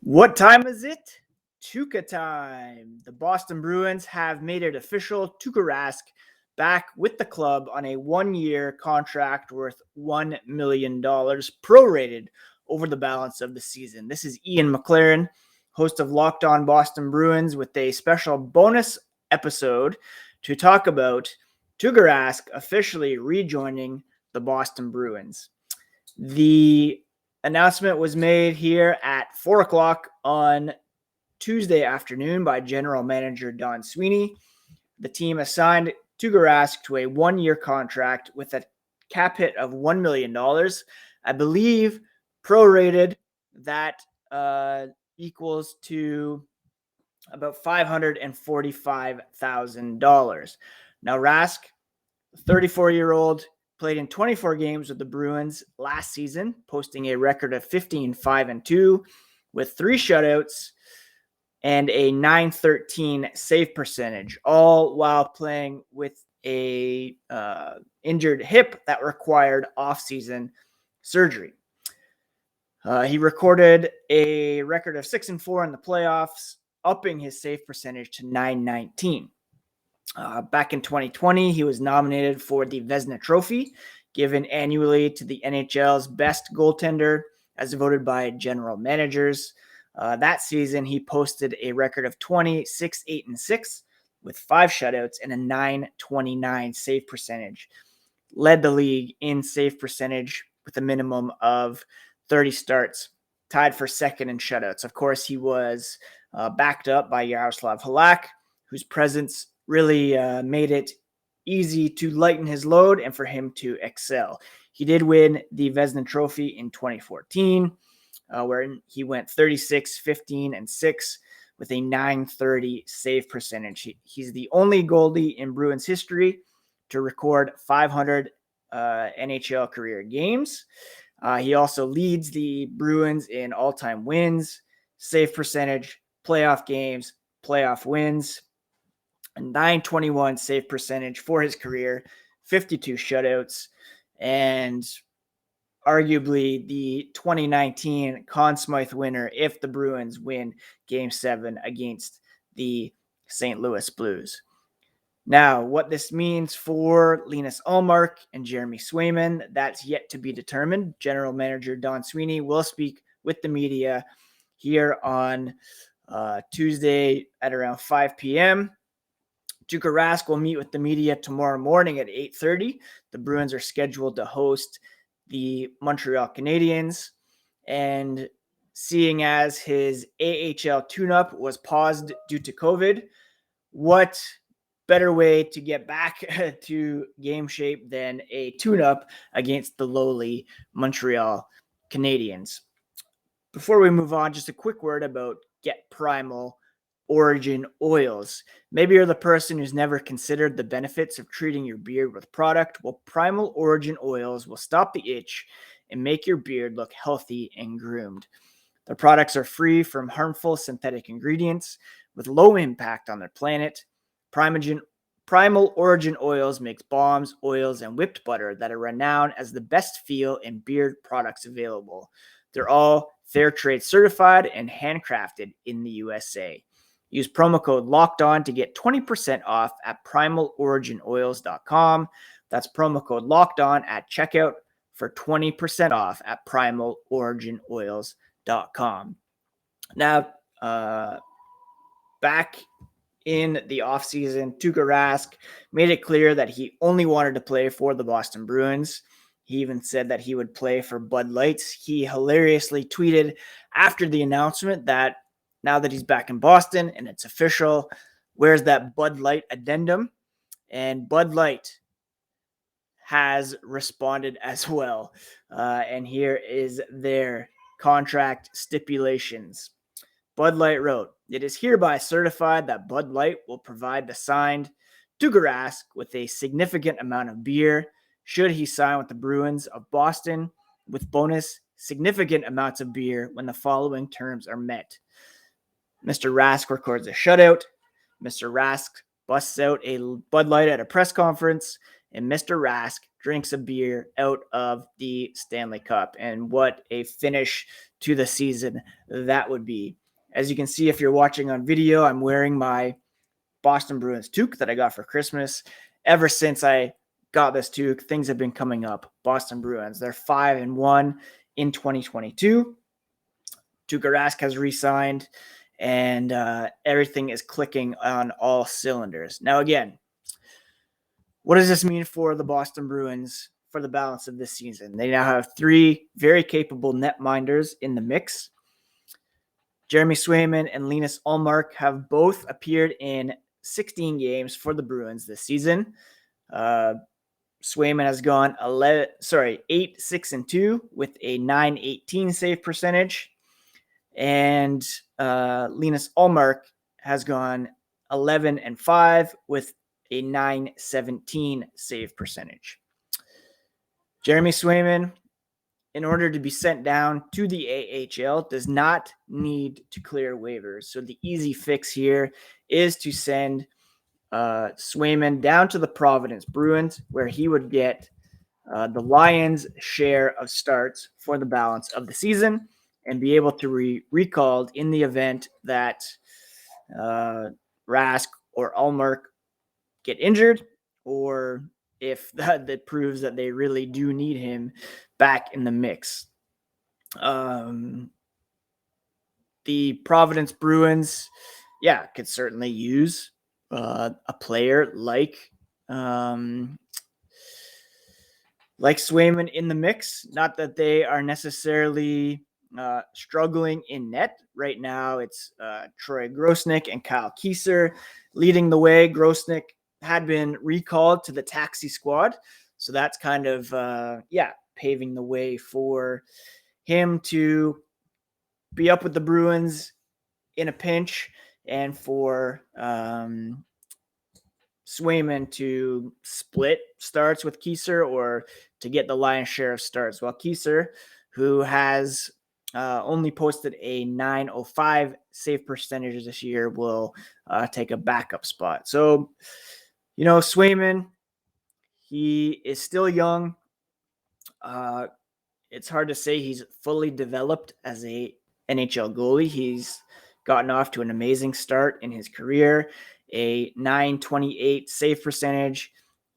What time is it? Tuukka time. The Boston Bruins have made it official. Tuukka Rask back with the club on a one-year contract worth $1 million, prorated over the balance of the season. This is Ian McLaren, host of Locked On Boston Bruins, with a special bonus episode to talk about Tuukka Rask officially rejoining the Boston Bruins. The announcement was made here at 4 o'clock on Tuesday afternoon by General Manager Don Sweeney. The team assigned Tuukka Rask to a one-year contract with a cap hit of $1 million. I believe prorated that equals to about $545,000. Now, Rask, 34-year-old, played in 24 games with the Bruins last season, posting a record of 15-5-2 with 3 shutouts and a .913 save percentage, all while playing with a injured hip that required off-season surgery. He recorded a record of 6-4 in the playoffs, upping his save percentage to .919. Back in 2020, he was nominated for the Vezina Trophy, given annually to the NHL's best goaltender, as voted by general managers. That season, he posted a record of 6-8-6 with 5 shutouts and a .929 save percentage. Led the league in save percentage with a minimum of 30 starts, tied for second in shutouts. Of course, he was backed up by Yaroslav Halak, whose presence really made it easy to lighten his load and for him to excel. He did win the Vezina Trophy in 2014, where he went 36-15-6 with a .930 save percentage. He's the only goalie in Bruins history to record 500 NHL career games. He also leads the Bruins in all-time wins, save percentage, playoff games, playoff wins, a .921 save percentage for his career, 52 shutouts, and arguably the 2019 Conn Smythe winner if the Bruins win Game 7 against the St. Louis Blues. Now, what this means for Linus Ullmark and Jeremy Swayman, that's yet to be determined. General Manager Don Sweeney will speak with the media here on Tuesday at around 5 p.m. Tuukka Rask will meet with the media tomorrow morning at 8:30. The Bruins are scheduled to host the Montreal Canadiens, and seeing as his AHL tune-up was paused due to COVID, what better way to get back to game shape than a tune-up against the lowly Montreal Canadiens? Before we move on, just a quick word about Get Primal Origin Oils. Maybe you're the person who's never considered the benefits of treating your beard with product. Well, Primal Origin Oils will stop the itch and make your beard look healthy and groomed. Their products are free from harmful synthetic ingredients with low impact on the planet. Primal Origin Oils makes balms, oils, and whipped butter that are renowned as the best feel and beard products available. They're all fair trade certified and handcrafted in the USA. Use promo code LOCKEDON to get 20% off at primaloriginoils.com. That's promo code LOCKEDON at checkout for 20% off at primaloriginoils.com. Now, back in the offseason, Tuukka Rask made it clear that he only wanted to play for the Boston Bruins. He even said that he would play for Bud Lights. He hilariously tweeted after the announcement that now that he's back in Boston and it's official, where's that Bud Light addendum? And Bud Light has responded as well. And here is their contract stipulations. Bud Light wrote, "It is hereby certified that Bud Light will provide the signed Tuukka Rask with a significant amount of beer should he sign with the Bruins of Boston, with bonus significant amounts of beer when the following terms are met. Mr. Rask records a shutout. Mr. Rask busts out a Bud Light at a press conference, and Mr. Rask drinks a beer out of the Stanley Cup. And what a finish to the season that would be. As you can see, if you're watching on video, I'm wearing my Boston Bruins toque that I got for Christmas. Ever since I got this toque, things have been coming up. Boston Bruins, they're 5-1 in 2022. Tuukka Rask has re-signed, and everything is clicking on all cylinders. Now, again, what does this mean for the Boston Bruins for the balance of this season? They now have 3 very capable netminders in the mix. Jeremy Swayman and Linus Ullmark have both appeared in 16 games for the Bruins this season. Swayman has gone 8-6-2 with a .918 save percentage. And Linus Ullmark has gone 11-5 with a .917 save percentage. Jeremy Swayman, in order to be sent down to the AHL, does not need to clear waivers. So the easy fix here is to send Swayman down to the Providence Bruins, where he would get the Lions' share of starts for the balance of the season and be able to be recalled in the event that Rask or Ullmark get injured, or if that proves that they really do need him back in the mix. The Providence Bruins, could certainly use a player like Swayman in the mix. Not that they are necessarily struggling in net right now. It's Troy Grosnick and Kyle Kieser leading the way. Grosnick had been recalled to the taxi squad, so that's kind of paving the way for him to be up with the Bruins in a pinch, and for Swayman to split starts with Kieser or to get the lion's share of starts. While Kieser, who has only posted a .905 save percentage this year, will take a backup spot. So, Swayman, he is still young. It's hard to say he's fully developed as a NHL goalie. He's gotten off to an amazing start in his career, a .928 save percentage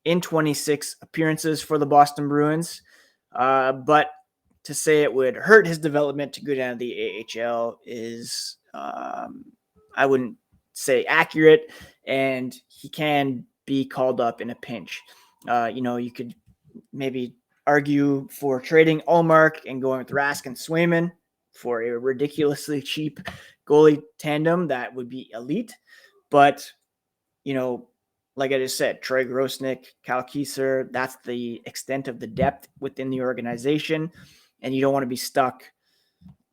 in 26 appearances for the Boston Bruins. But to say it would hurt his development to go down to the AHL is, I wouldn't say accurate, and he can be called up in a pinch. You could maybe argue for trading Ullmark and going with Rask and Swayman for a ridiculously cheap goalie tandem that would be elite. But, like I just said, Troy Grosnick, Kyle Kieser, that's the extent of the depth within the organization. And you don't want to be stuck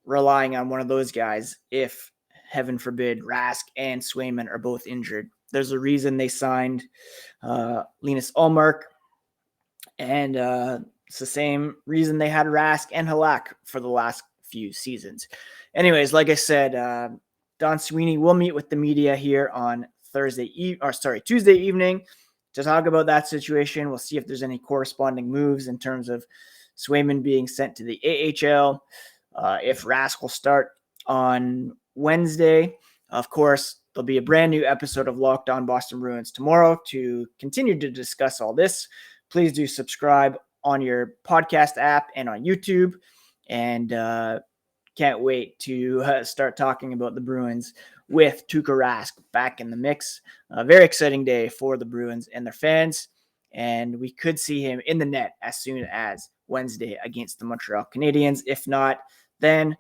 relying on one of those guys if, heaven forbid, Rask and Swayman are both injured. There's a reason they signed Linus Ullmark, and it's the same reason they had Rask and Halak for the last few seasons. Anyways, like I said, Don Sweeney will meet with the media here on Tuesday evening to talk about that situation. We'll see if there's any corresponding moves in terms of Swayman being sent to the AHL. If Rask will start on Wednesday, of course, there'll be a brand new episode of Locked On Boston Bruins tomorrow to continue to discuss all this. Please do subscribe on your podcast app and on YouTube. And can't wait to start talking about the Bruins with Tuukka Rask back in the mix. A very exciting day for the Bruins and their fans. And we could see him in the net as soon as Wednesday against the Montreal Canadiens. If not, then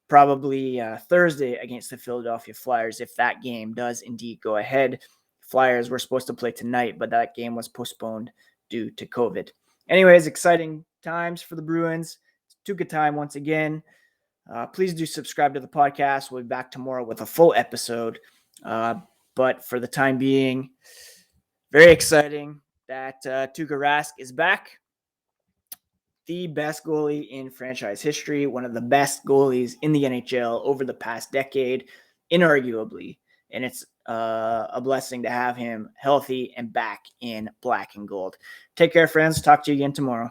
probably Thursday against the Philadelphia Flyers, if that game does indeed go ahead. Flyers were supposed to play tonight, but that game was postponed due to COVID. Anyways, exciting times for the Bruins. It's Tuukka time once again. Please do subscribe to the podcast. We'll be back tomorrow with a full episode. But for the time being, very exciting that Tuukka Rask is back. The best goalie in franchise history, one of the best goalies in the NHL over the past decade, inarguably. and it's a blessing to have him healthy and back in black and gold. Take care, friends. Talk to you again tomorrow.